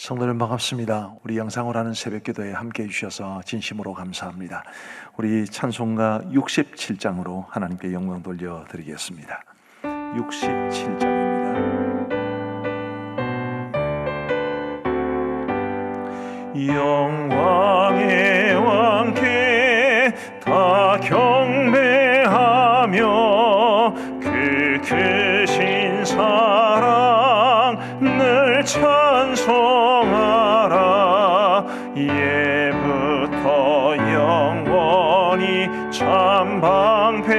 성도님 반갑습니다. 우리 영상으로 하는 새벽기도에 함께해 주셔서 진심으로 감사합니다. 우리 찬송가 67장으로 하나님께 영광 돌려드리겠습니다. 67장입니다. 영광의 왕께 다 경배하며 그 크신 사랑 늘 찬송하라. 예부터 영원히 참방패시니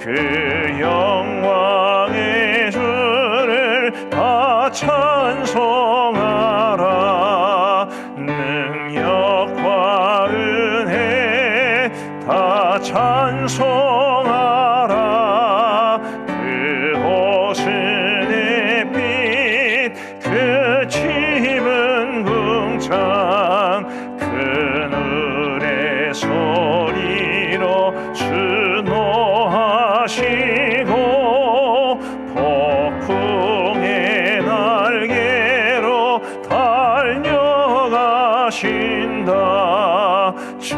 그 영광의 주를 다 찬송하라. 능력과 은혜 다 찬송하라. 그 옷은 햇빛 그 집은 궁창 그늘의 소리로 수노하시고 폭풍의 날개로 달려가신다. 저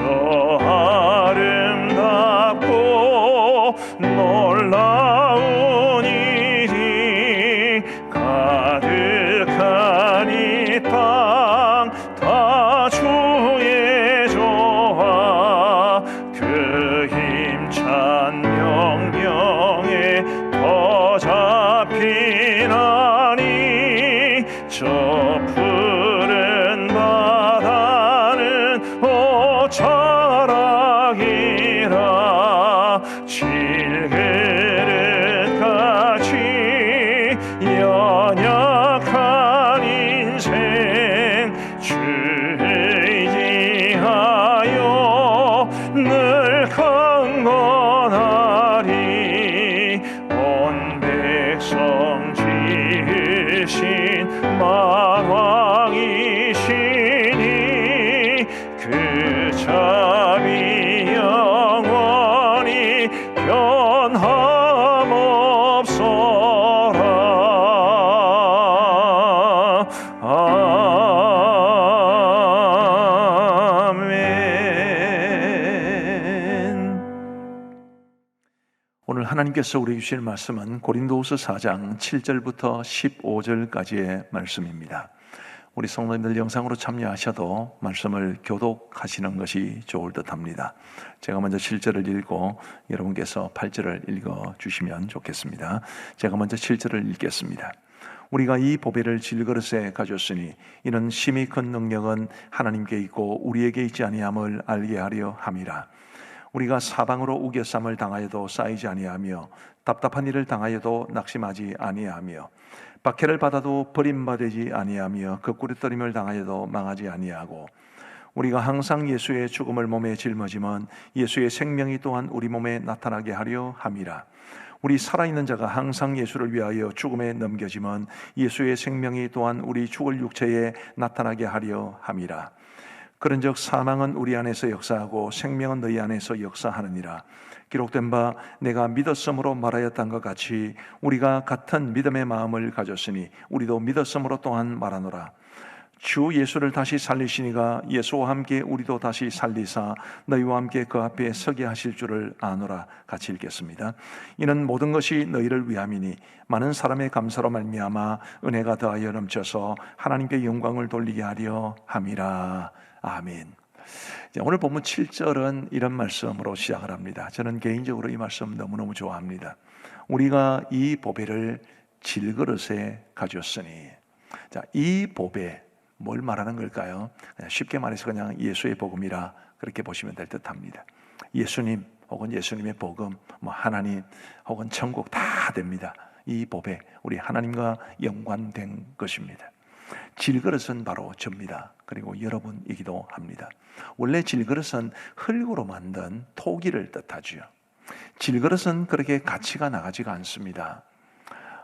아름답고 놀라운 일이 가득한 이 땅 다 주의 조화. 그 힘찬 명령에 더 잡히나니 저 푸른 바다는 오자락이라. 질그릇같이 연약한 인생 주의하여 늘 강건하리. 온 백성 지으신 만왕이시니 그 자비 영원히 변함없어라. 아멘. 오늘 하나님께서 우리에게 주실 말씀은 고린도후서 4장 7절부터 15절까지의 말씀입니다. 우리 성도님들 영상으로 참여하셔도 말씀을 교독하시는 것이 좋을 듯합니다. 제가 먼저 7절을 읽고 여러분께서 8절을 읽어주시면 좋겠습니다. 제가 먼저 7절을 읽겠습니다. 우리가 이 보배를 질그릇에 가졌으니 이는 심히 큰 능력은 하나님께 있고 우리에게 있지 아니함을 알게 하려 함이라. 우리가 사방으로 우겨쌈을 당하여도 쌓이지 아니하며 답답한 일을 당하여도 낙심하지 아니하며 박해를 받아도 버림받지 아니하며 거꾸리떠림을 당하여도 망하지 아니하고 우리가 항상 예수의 죽음을 몸에 짊어지면 예수의 생명이 또한 우리 몸에 나타나게 하려 함이라. 우리 살아있는 자가 항상 예수를 위하여 죽음에 넘겨지면 예수의 생명이 또한 우리 죽을 육체에 나타나게 하려 함이라. 그런즉 사망은 우리 안에서 역사하고 생명은 너희 안에서 역사하느니라. 기록된 바 내가 믿었으므로 말하였던 것 같이 우리가 같은 믿음의 마음을 가졌으니 우리도 믿었으므로 또한 말하노라. 주 예수를 다시 살리시니가 예수와 함께 우리도 다시 살리사 너희와 함께 그 앞에 서게 하실 줄을 아노라. 같이 읽겠습니다. 이는 모든 것이 너희를 위함이니 많은 사람의 감사로 말미암아 은혜가 더하여 넘쳐서 하나님께 영광을 돌리게 하려 함이라. 아멘. 오늘 본문 7절은 이런 말씀으로 시작을 합니다. 저는 개인적으로 이 말씀 너무너무 좋아합니다. 우리가 이 보배를 질그릇에 가졌으니, 자, 이 보배 뭘 말하는 걸까요? 쉽게 말해서 그냥 예수의 복음이라 그렇게 보시면 될 듯합니다. 예수님 혹은 예수님의 복음, 하나님 혹은 천국 다 됩니다. 이 보배, 우리 하나님과 연관된 것입니다. 질그릇은 바로 접니다. 그리고 여러분이기도 합니다. 원래 질그릇은 흙으로 만든 토기를 뜻하죠. 질그릇은 그렇게 가치가 나가지가 않습니다.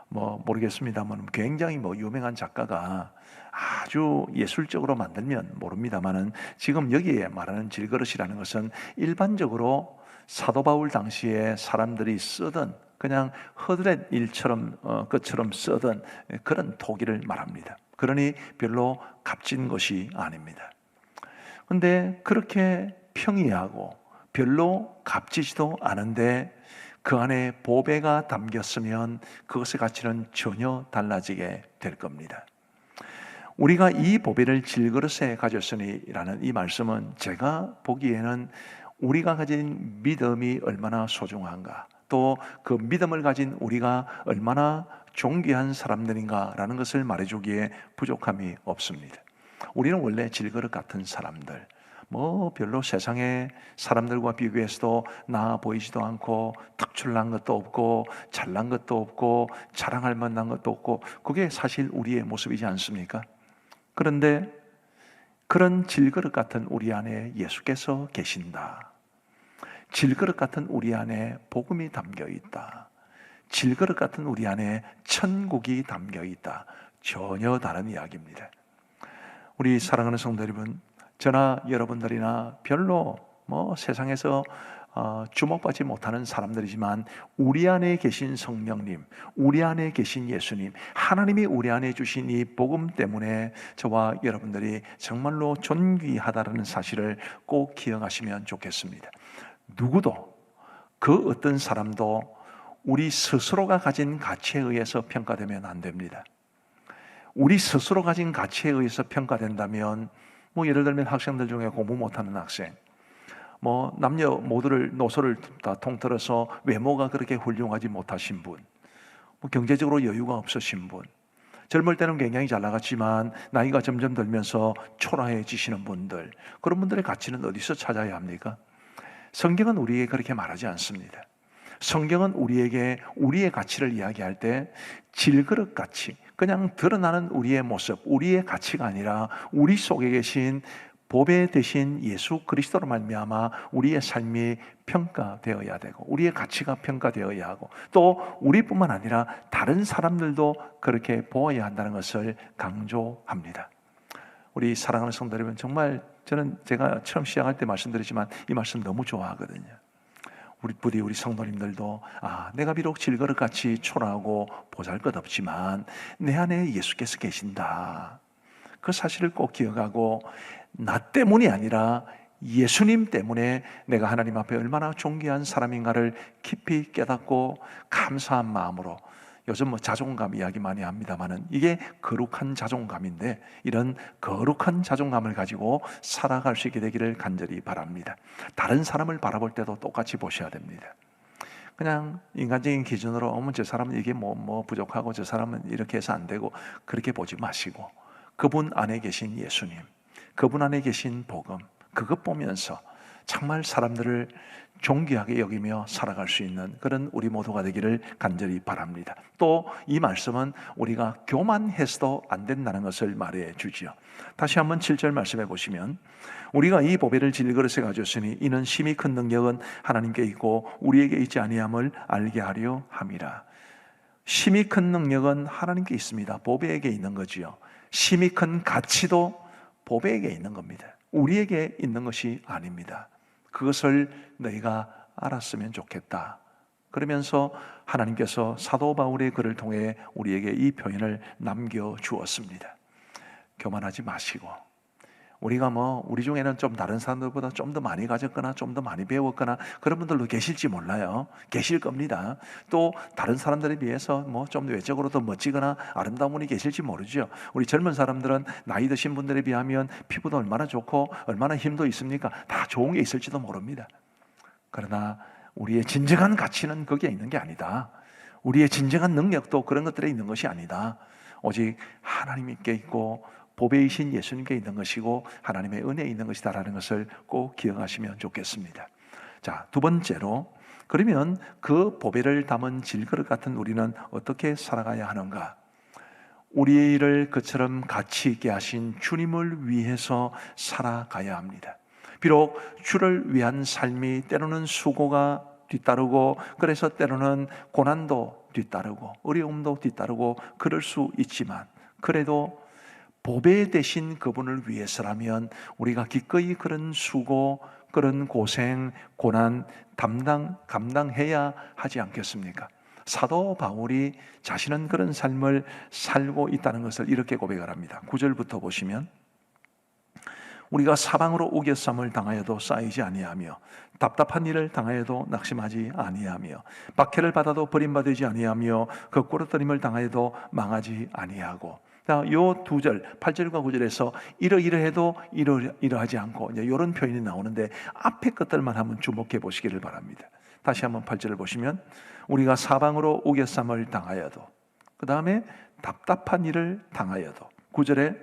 모르겠습니다만 굉장히 유명한 작가가 아주 예술적으로 만들면 모릅니다만은 지금 여기에 말하는 질그릇이라는 것은 일반적으로 사도 바울 당시에 사람들이 쓰던 그냥 허드렛 일처럼 것처럼 쓰던 그런 토기를 말합니다. 그러니 별로 값진 것이 아닙니다. 근데 그렇게 평이하고 별로 값지지도 않은데 그 안에 보배가 담겼으면 그것의 가치는 전혀 달라지게 될 겁니다. 우리가 이 보배를 질그릇에 가졌으니라는 이 말씀은 제가 보기에는 우리가 가진 믿음이 얼마나 소중한가, 또 그 믿음을 가진 우리가 얼마나 존귀한 사람들인가라는 것을 말해주기에 부족함이 없습니다. 우리는 원래 질그릇 같은 사람들, 별로 세상의 사람들과 비교해서도 나아 보이지도 않고 특출난 것도 없고 잘난 것도 없고 자랑할 만한 것도 없고, 그게 사실 우리의 모습이지 않습니까? 그런데 그런 질그릇 같은 우리 안에 예수께서 계신다. 질그릇 같은 우리 안에 복음이 담겨 있다. 질그릇 같은 우리 안에 천국이 담겨 있다. 전혀 다른 이야기입니다. 우리 사랑하는 성도 여러분, 저나 여러분들이나 별로 세상에서 주목받지 못하는 사람들이지만 우리 안에 계신 성령님, 우리 안에 계신 예수님, 하나님이 우리 안에 주신 이 복음 때문에 저와 여러분들이 정말로 존귀하다는 사실을 꼭 기억하시면 좋겠습니다. 누구도, 그 어떤 사람도 우리 스스로가 가진 가치에 의해서 평가되면 안 됩니다. 우리 스스로 가진 가치에 의해서 평가된다면, 예를 들면 학생들 중에 공부 못하는 학생, 남녀 모두를 노소를 다 통틀어서 외모가 그렇게 훌륭하지 못하신 분, 경제적으로 여유가 없으신 분, 젊을 때는 굉장히 잘 나갔지만 나이가 점점 들면서 초라해지시는 분들, 그런 분들의 가치는 어디서 찾아야 합니까? 성경은 우리에게 그렇게 말하지 않습니다. 성경은 우리에게 우리의 가치를 이야기할 때 질그릇 가치, 그냥 드러나는 우리의 모습, 우리의 가치가 아니라 우리 속에 계신 보배 되신 예수 그리스도로 말미암아 우리의 삶이 평가되어야 되고 우리의 가치가 평가되어야 하고, 또 우리뿐만 아니라 다른 사람들도 그렇게 보아야 한다는 것을 강조합니다. 우리 사랑하는 성도 여러분, 정말 저는 제가 처음 시작할 때 말씀드렸지만 이 말씀 너무 좋아하거든요. 우리 성도님들도 내가 비록 질그릇같이 초라하고 보잘것없지만 내 안에 예수께서 계신다, 그 사실을 꼭 기억하고 나 때문이 아니라 예수님 때문에 내가 하나님 앞에 얼마나 존귀한 사람인가를 깊이 깨닫고 감사한 마음으로, 요즘 자존감 이야기 많이 합니다만은 이게 거룩한 자존감인데, 이런 거룩한 자존감을 가지고 살아갈 수 있게 되기를 간절히 바랍니다. 다른 사람을 바라볼 때도 똑같이 보셔야 됩니다. 그냥 인간적인 기준으로 저 사람은 이게 뭐 부족하고 저 사람은 이렇게 해서 안 되고 그렇게 보지 마시고, 그분 안에 계신 예수님, 그분 안에 계신 복음, 그것 보면서 정말 사람들을 존귀하게 여기며 살아갈 수 있는 그런 우리 모두가 되기를 간절히 바랍니다. 또 이 말씀은 우리가 교만해서도 안 된다는 것을 말해 주지요. 다시 한번 7절 말씀해 보시면, 우리가 이 보배를 질그릇에 가졌으니 이는 심히 큰 능력은 하나님께 있고 우리에게 있지 아니함을 알게 하려 함이라. 심히 큰 능력은 하나님께 있습니다. 보배에게 있는 거지요. 심히 큰 가치도 보배에게 있는 겁니다. 우리에게 있는 것이 아닙니다. 그것을 너희가 알았으면 좋겠다. 그러면서 하나님께서 사도 바울의 글을 통해 우리에게 이 표현을 남겨주었습니다. 교만하지 마시고, 우리가 우리 중에는 좀 다른 사람들보다 좀 더 많이 가졌거나 좀 더 많이 배웠거나 그런 분들도 계실지 몰라요. 계실 겁니다. 또 다른 사람들에 비해서 좀 외적으로 더 멋지거나 아름다운 분이 계실지 모르죠. 우리 젊은 사람들은 나이 드신 분들에 비하면 피부도 얼마나 좋고 얼마나 힘도 있습니까? 다 좋은 게 있을지도 모릅니다. 그러나 우리의 진정한 가치는 거기에 있는 게 아니다. 우리의 진정한 능력도 그런 것들에 있는 것이 아니다. 오직 하나님께 있고 보배이신 예수님께 있는 것이고 하나님의 은혜에 있는 것이다라는 것을 꼭 기억하시면 좋겠습니다. 자, 두 번째로, 그러면 그 보배를 담은 질그릇 같은 우리는 어떻게 살아가야 하는가? 우리를 그처럼 가치 있게 하신 주님을 위해서 살아가야 합니다. 비록 주를 위한 삶이 때로는 수고가 뒤따르고, 그래서 때로는 고난도 뒤따르고 어려움도 뒤따르고 그럴 수 있지만, 그래도 보배 대신 그분을 위해서라면 우리가 기꺼이 그런 수고, 그런 고생, 고난 감당해야 하지 않겠습니까? 사도 바울이 자신은 그런 삶을 살고 있다는 것을 이렇게 고백을 합니다. 9절부터 보시면, 우리가 사방으로 우겨쌈을 당하여도 쌓이지 아니하며 답답한 일을 당하여도 낙심하지 아니하며 박해를 받아도 버림받지 아니하며 거꾸로뜨림을 당하여도 망하지 아니하고, 요 두 절, 8절과 9절에서 이러이러해도 이러하지 않고 이제 이런 표현이 나오는데, 앞에 것들만 한번 주목해 보시기를 바랍니다. 다시 한번 8절을 보시면, 우리가 사방으로 우겨쌈을 당하여도, 그 다음에 답답한 일을 당하여도, 9절에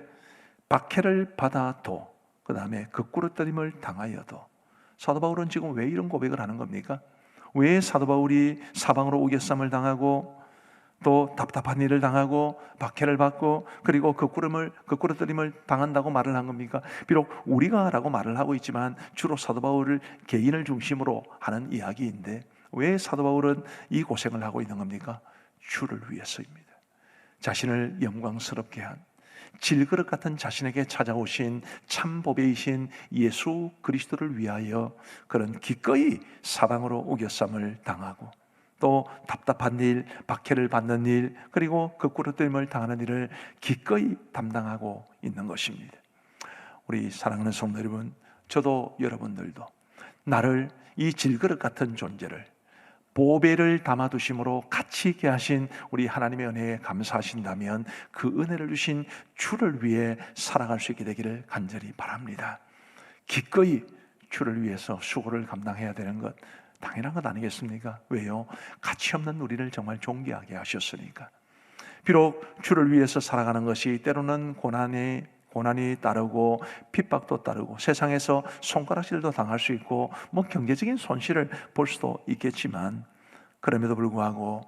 박해를 받아도, 그 다음에 거꾸로뜨림을 당하여도. 사도 바울은 지금 왜 이런 고백을 하는 겁니까? 왜 사도 바울이 사방으로 우겨쌈을 당하고 또 답답한 일을 당하고 박해를 받고 그리고 거꾸로뜨림을 당한다고 말을 한 겁니까? 비록 우리가 라고 말을 하고 있지만 주로 사도 바울을 개인을 중심으로 하는 이야기인데, 왜 사도 바울은 이 고생을 하고 있는 겁니까? 주를 위해서입니다. 자신을 영광스럽게 한, 질그릇 같은 자신에게 찾아오신 참 보배이신 예수 그리스도를 위하여 그런 기꺼이 사방으로 우겨쌈을 당하고 또 답답한 일, 박해를 받는 일, 그리고 거꾸로뜨림을 당하는 일을 기꺼이 담당하고 있는 것입니다. 우리 사랑하는 성도 여러분, 저도 여러분들도 나를, 이 질그릇 같은 존재를 보배를 담아두심으로 가치 있게 하신 우리 하나님의 은혜에 감사하신다면 그 은혜를 주신 주를 위해 살아갈 수 있게 되기를 간절히 바랍니다. 기꺼이 주를 위해서 수고를 감당해야 되는 것 당연한 것 아니겠습니까? 왜요? 가치 없는 우리를 정말 존귀하게 하셨으니까. 비록 주를 위해서 살아가는 것이 때로는 고난이 따르고 핍박도 따르고 세상에서 손가락질도 당할 수 있고 경제적인 손실을 볼 수도 있겠지만, 그럼에도 불구하고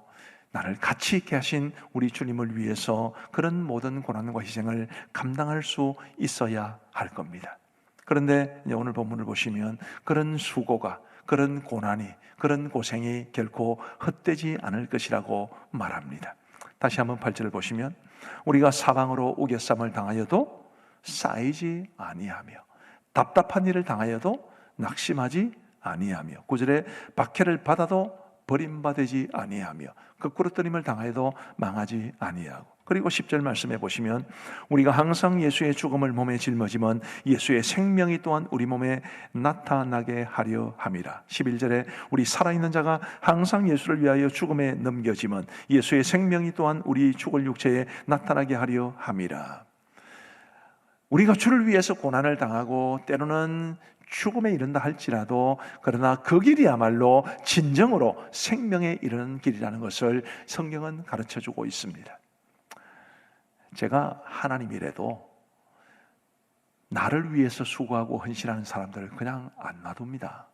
나를 가치 있게 하신 우리 주님을 위해서 그런 모든 고난과 희생을 감당할 수 있어야 할 겁니다. 그런데 오늘 본문을 보시면 그런 수고가, 그런 고난이, 그런 고생이 결코 헛되지 않을 것이라고 말합니다. 다시 한번 8절을 보시면, 우리가 사방으로 우겨쌈을 당하여도 쌓이지 아니하며 답답한 일을 당하여도 낙심하지 아니하며, 9절에 박해를 받아도 버림받지 아니하며 거꾸로뜨림을 당하여도 망하지 아니하고, 그리고 10절 말씀해 보시면, 우리가 항상 예수의 죽음을 몸에 짊어지면 예수의 생명이 또한 우리 몸에 나타나게 하려 함이라. 11절에 우리 살아있는 자가 항상 예수를 위하여 죽음에 넘겨지면 예수의 생명이 또한 우리 죽을 육체에 나타나게 하려 함이라. 우리가 주를 위해서 고난을 당하고 때로는 죽음에 이른다 할지라도, 그러나 그 길이야말로 진정으로 생명에 이르는 길이라는 것을 성경은 가르쳐주고 있습니다. 제가 하나님이라도 나를 위해서 수고하고 헌신하는 사람들을 그냥 안 놔둡니다.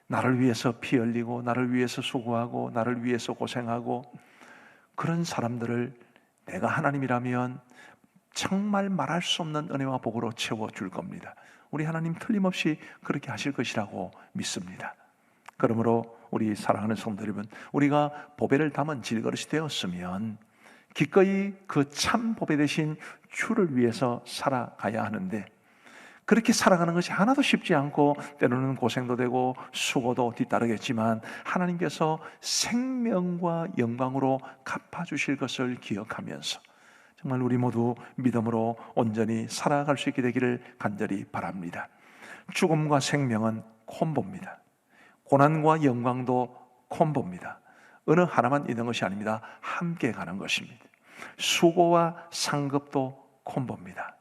나를 위해서 피 흘리고 나를 위해서 수고하고 나를 위해서 고생하고 그런 사람들을 내가 하나님이라면 정말 말할 수 없는 은혜와 복으로 채워줄 겁니다. 우리 하나님 틀림없이 그렇게 하실 것이라고 믿습니다. 그러므로 우리 사랑하는 성도 여러분, 우리가 보배를 담은 질그릇이 되었으면 기꺼이 그 참 보배 되신 주를 위해서 살아가야 하는데, 그렇게 살아가는 것이 하나도 쉽지 않고 때로는 고생도 되고 수고도 뒤따르겠지만 하나님께서 생명과 영광으로 갚아주실 것을 기억하면서 정말 우리 모두 믿음으로 온전히 살아갈 수 있게 되기를 간절히 바랍니다. 죽음과 생명은 콤보입니다. 고난과 영광도 콤보입니다. 어느 하나만 있는 것이 아닙니다. 함께 가는 것입니다. 수고와 상급도 콤보입니다.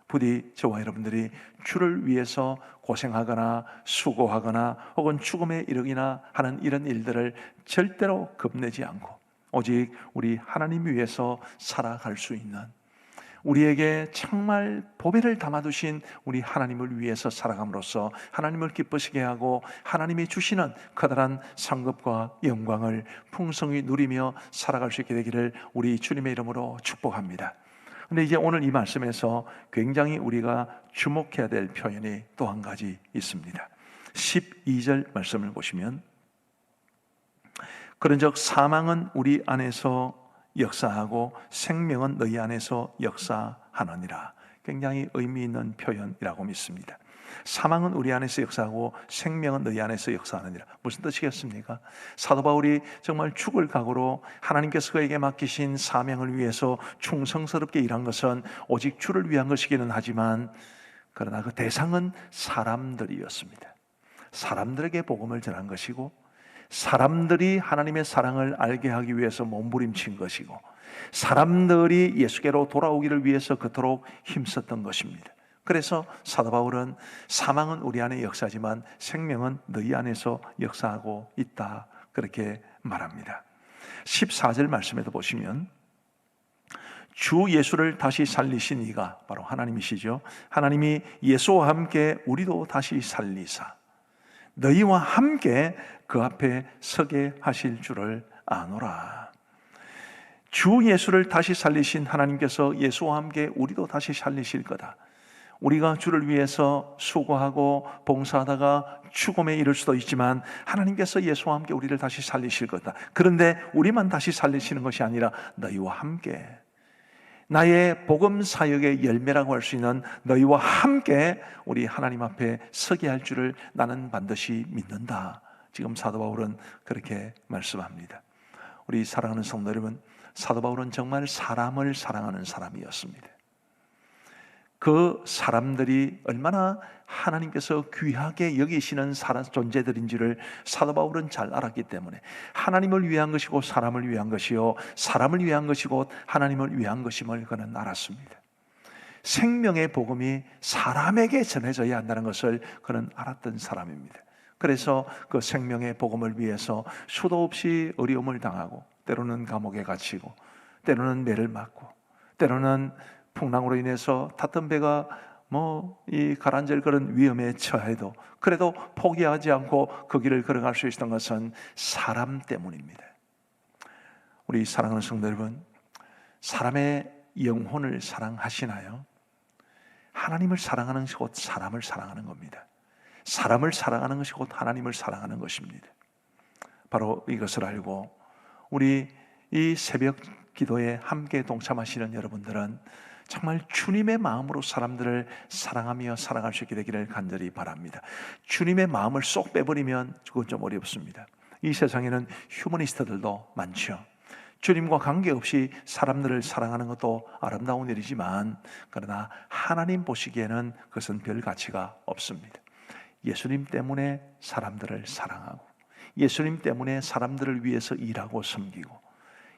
부디 저와 여러분들이 주를 위해서 고생하거나 수고하거나 혹은 죽음에 이르기나 하는 이런 일들을 절대로 겁내지 않고 오직 우리 하나님 위해서 살아갈 수 있는, 우리에게 정말 보배를 담아두신 우리 하나님을 위해서 살아감으로써 하나님을 기쁘시게 하고 하나님이 주시는 커다란 상급과 영광을 풍성히 누리며 살아갈 수 있게 되기를 우리 주님의 이름으로 축복합니다. 그런데 이제 오늘 이 말씀에서 굉장히 우리가 주목해야 될 표현이 또 한 가지 있습니다. 12절 말씀을 보시면, 그런즉 사망은 우리 안에서 역사하고 생명은 너희 안에서 역사하느니라. 굉장히 의미 있는 표현이라고 믿습니다. 사망은 우리 안에서 역사하고 생명은 너희 안에서 역사하느니라. 무슨 뜻이겠습니까? 사도 바울이 정말 죽을 각오로 하나님께서 그에게 맡기신 사명을 위해서 충성스럽게 일한 것은 오직 주를 위한 것이기는 하지만, 그러나 그 대상은 사람들이었습니다. 사람들에게 복음을 전한 것이고, 사람들이 하나님의 사랑을 알게 하기 위해서 몸부림친 것이고, 사람들이 예수께로 돌아오기를 위해서 그토록 힘썼던 것입니다. 그래서 사도 바울은 사망은 우리 안에 역사하지만 생명은 너희 안에서 역사하고 있다, 그렇게 말합니다. 14절 말씀에도 보시면 주 예수를 다시 살리신 이가 바로 하나님이시죠. 하나님이 예수와 함께 우리도 다시 살리사 너희와 함께 그 앞에 서게 하실 줄을 아노라. 주 예수를 다시 살리신 하나님께서 예수와 함께 우리도 다시 살리실 거다. 우리가 주를 위해서 수고하고 봉사하다가 죽음에 이를 수도 있지만 하나님께서 예수와 함께 우리를 다시 살리실 거다. 그런데 우리만 다시 살리시는 것이 아니라 너희와 함께, 나의 복음 사역의 열매라고 할 수 있는 너희와 함께 우리 하나님 앞에 서게 할 줄을 나는 반드시 믿는다. 지금 사도 바울은 그렇게 말씀합니다. 우리 사랑하는 성도 여러분, 사도 바울은 정말 사람을 사랑하는 사람이었습니다. 그 사람들이 얼마나 하나님께서 귀하게 여기시는 존재들인지를 사도 바울은 잘 알았기 때문에 하나님을 위한 것이고 사람을 위한 것이요 사람을 위한 것이고 하나님을 위한 것임을 그는 알았습니다. 생명의 복음이 사람에게 전해져야 한다는 것을 그는 알았던 사람입니다. 그래서 그 생명의 복음을 위해서 수도 없이 어려움을 당하고, 때로는 감옥에 갇히고, 때로는 매를 맞고, 때로는 풍랑으로 인해서 탔던 배가 이 가라앉을 위험에 처해도 그래도 포기하지 않고 그 길을 걸어갈 수 있었던 것은 사람 때문입니다. 우리 사랑하는 성도 여러분, 사람의 영혼을 사랑하시나요? 하나님을 사랑하는 것이 곧 사람을 사랑하는 겁니다. 사람을 사랑하는 것이 곧 하나님을 사랑하는 것입니다. 바로 이것을 알고 우리 이 새벽 기도에 함께 동참하시는 여러분들은 정말 주님의 마음으로 사람들을 사랑하며 살아갈 수 있게 되기를 간절히 바랍니다. 주님의 마음을 쏙 빼버리면 그건 좀 어렵습니다. 이 세상에는 휴머니스트들도 많죠. 주님과 관계없이 사람들을 사랑하는 것도 아름다운 일이지만, 그러나 하나님 보시기에는 그것은 별 가치가 없습니다. 예수님 때문에 사람들을 사랑하고, 예수님 때문에 사람들을 위해서 일하고 섬기고,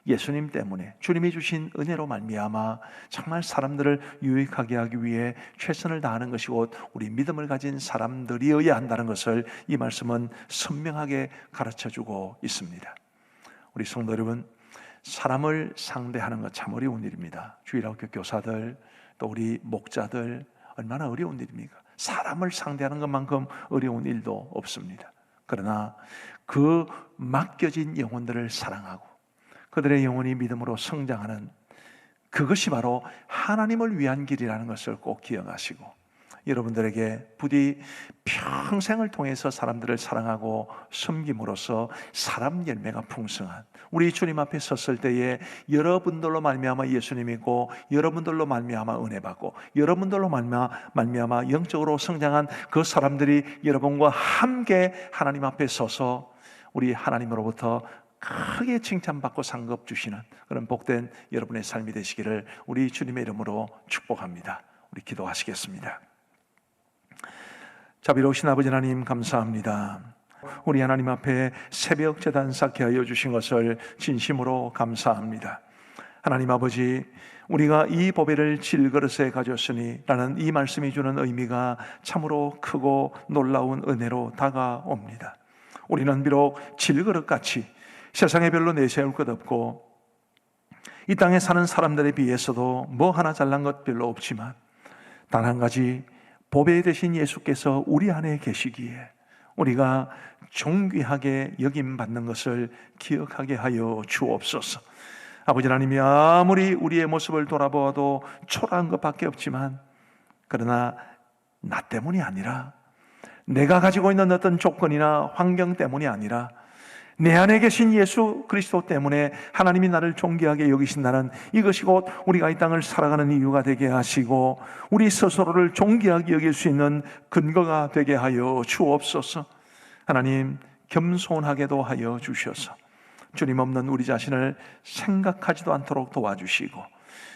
예수님 때문에 주님이 주신 은혜로 말미암아 정말 사람들을 유익하게 하기 위해 최선을 다하는 것이 곧 우리 믿음을 가진 사람들이어야 한다는 것을 이 말씀은 선명하게 가르쳐주고 있습니다. 우리 성도 여러분, 사람을 상대하는 것 참 어려운 일입니다. 주일학교 교사들, 또 우리 목자들 얼마나 어려운 일입니까? 사람을 상대하는 것만큼 어려운 일도 없습니다. 그러나 그 맡겨진 영혼들을 사랑하고 그들의 영혼이 믿음으로 성장하는 그것이 바로 하나님을 위한 길이라는 것을 꼭 기억하시고, 여러분들에게 부디 평생을 통해서 사람들을 사랑하고 섬김으로써 사람 열매가 풍성한 우리 주님 앞에 섰을 때에 여러분들로 말미암아 예수님 믿고, 여러분들로 말미암아 은혜 받고, 여러분들로 말미암아 영적으로 성장한 그 사람들이 여러분과 함께 하나님 앞에 서서 우리 하나님으로부터 크게 칭찬받고 상급 주시는 그런 복된 여러분의 삶이 되시기를 우리 주님의 이름으로 축복합니다. 우리 기도하시겠습니다. 자비로우신 아버지 하나님, 감사합니다. 우리 하나님 앞에 새벽 제단 쌓게 하여 주신 것을 진심으로 감사합니다. 하나님 아버지, 우리가 이 보배를 질그릇에 가졌으니 라는 이 말씀이 주는 의미가 참으로 크고 놀라운 은혜로 다가옵니다. 우리는 비록 질그릇같이 세상에 별로 내세울 것 없고 이 땅에 사는 사람들에 비해서도 뭐 하나 잘난 것 별로 없지만, 단 한 가지 보배 되신 예수께서 우리 안에 계시기에 우리가 존귀하게 여김받는 것을 기억하게 하여 주옵소서. 아버지 하나님이 아무리 우리의 모습을 돌아보아도 초라한 것밖에 없지만, 그러나 나 때문이 아니라, 내가 가지고 있는 어떤 조건이나 환경 때문이 아니라 내 안에 계신 예수 그리스도 때문에 하나님이 나를 존귀하게 여기신다는 이것이 곧 우리가 이 땅을 살아가는 이유가 되게 하시고 우리 스스로를 존귀하게 여길 수 있는 근거가 되게 하여 주옵소서. 하나님, 겸손하게도 하여 주셔서 주님 없는 우리 자신을 생각하지도 않도록 도와주시고,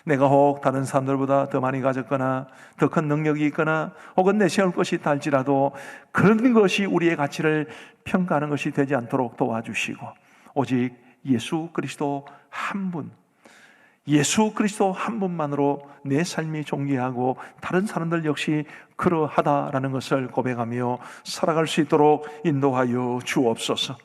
내가 혹 다른 사람들보다 더 많이 가졌거나 더 큰 능력이 있거나 혹은 내세울 것이 있다 할지라도 그런 것이 우리의 가치를 평가하는 것이 되지 않도록 도와주시고, 오직 예수 그리스도 한 분, 예수 그리스도 한 분만으로 내 삶이 존귀하고 다른 사람들 역시 그러하다라는 것을 고백하며 살아갈 수 있도록 인도하여 주옵소서.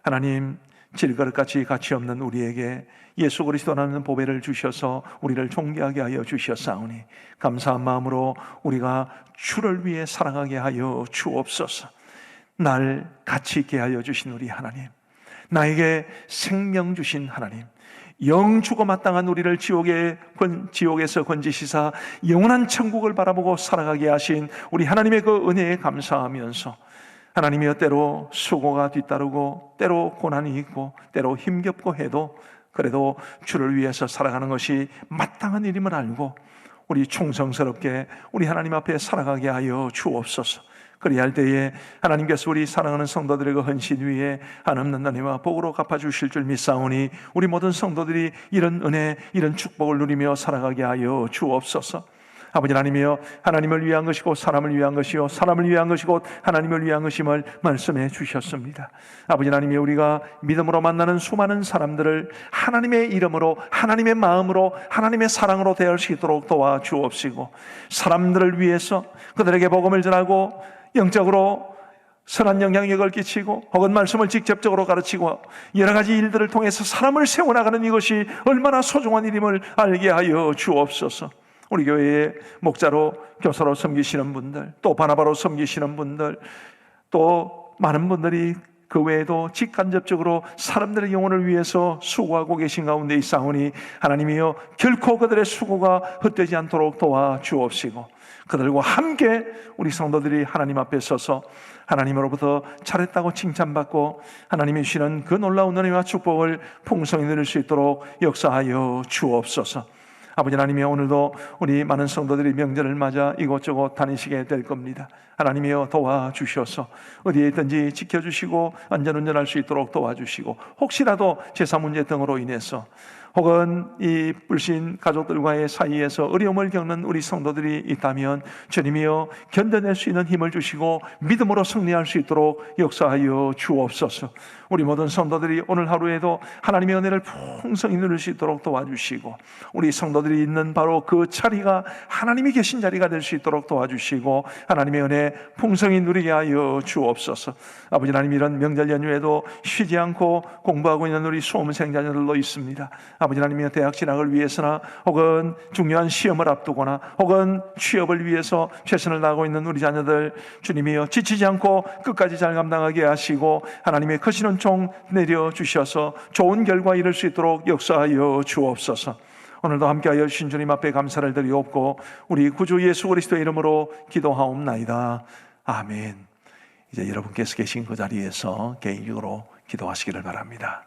하나님, 질그릇같이 가치 없는 우리에게 예수 그리스도라는 보배를 주셔서 우리를 존귀하게 하여 주셨사오니 감사한 마음으로 우리가 주를 위해 살아가게 하여 주옵소서. 날 가치 있게 하여 주신 우리 하나님, 나에게 생명 주신 하나님, 영 죽어 마땅한 우리를 지옥에서 건지시사 영원한 천국을 바라보고 살아가게 하신 우리 하나님의 그 은혜에 감사하면서, 하나님이여 때로 수고가 뒤따르고 때로 고난이 있고 때로 힘겹고 해도 그래도 주를 위해서 살아가는 것이 마땅한 일임을 알고 우리 충성스럽게 우리 하나님 앞에 살아가게 하여 주옵소서. 그리할 때에 하나님께서 우리 사랑하는 성도들의 그 헌신 위에 한없는 은혜와 복으로 갚아주실 줄 믿사오니 우리 모든 성도들이 이런 은혜, 이런 축복을 누리며 살아가게 하여 주옵소서. 아버지 하나님이여, 하나님을 위한 것이고 사람을 위한 것이요 사람을 위한 것이고 하나님을 위한 것임을 말씀해 주셨습니다. 아버지 하나님이여, 우리가 믿음으로 만나는 수많은 사람들을 하나님의 이름으로, 하나님의 마음으로, 하나님의 사랑으로 대할 수 있도록 도와주옵시고, 사람들을 위해서 그들에게 복음을 전하고 영적으로 선한 영향력을 끼치고 혹은 말씀을 직접적으로 가르치고 여러 가지 일들을 통해서 사람을 세워나가는 이것이 얼마나 소중한 일임을 알게 하여 주옵소서. 우리 교회에 목자로, 교사로 섬기시는 분들, 또 바나바로 섬기시는 분들, 또 많은 분들이 그 외에도 직간접적으로 사람들의 영혼을 위해서 수고하고 계신 가운데 있사오니 하나님이여, 결코 그들의 수고가 헛되지 않도록 도와주옵시고 그들과 함께 우리 성도들이 하나님 앞에 서서 하나님으로부터 잘했다고 칭찬받고 하나님이 주시는 그 놀라운 은혜와 축복을 풍성히 누릴 수 있도록 역사하여 주옵소서. 아버지 하나님이여, 오늘도 우리 많은 성도들이 명절을 맞아 이곳저곳 다니시게 될 겁니다. 하나님이여, 도와주셔서 어디에 있든지 지켜주시고 안전운전할 수 있도록 도와주시고, 혹시라도 제사 문제 등으로 인해서 혹은 이 불신 가족들과의 사이에서 어려움을 겪는 우리 성도들이 있다면 주님이여, 견뎌낼 수 있는 힘을 주시고 믿음으로 승리할 수 있도록 역사하여 주옵소서. 우리 모든 성도들이 오늘 하루에도 하나님의 은혜를 풍성히 누릴 수 있도록 도와주시고, 우리 성도들이 있는 바로 그 자리가 하나님이 계신 자리가 될 수 있도록 도와주시고 하나님의 은혜 풍성히 누리게 하여 주옵소서. 아버지 하나님, 이런 명절 연휴에도 쉬지 않고 공부하고 있는 우리 수험생 자녀들도 있습니다. 아버지 하나님의 대학 진학을 위해서나 혹은 중요한 시험을 앞두거나 혹은 취업을 위해서 최선을 다하고 있는 우리 자녀들, 주님이여, 지치지 않고 끝까지 잘 감당하게 하시고 하나님의 크시는 종 내려주셔서 좋은 결과 이룰 수 있도록 역사하여 주옵소서. 오늘도 함께하여 주신 주님 앞에 감사를 드리옵고 우리 구주 예수 그리스도의 이름으로 기도하옵나이다. 아멘. 이제 여러분께서 계신 그 자리에서 개인적으로 기도하시기를 바랍니다.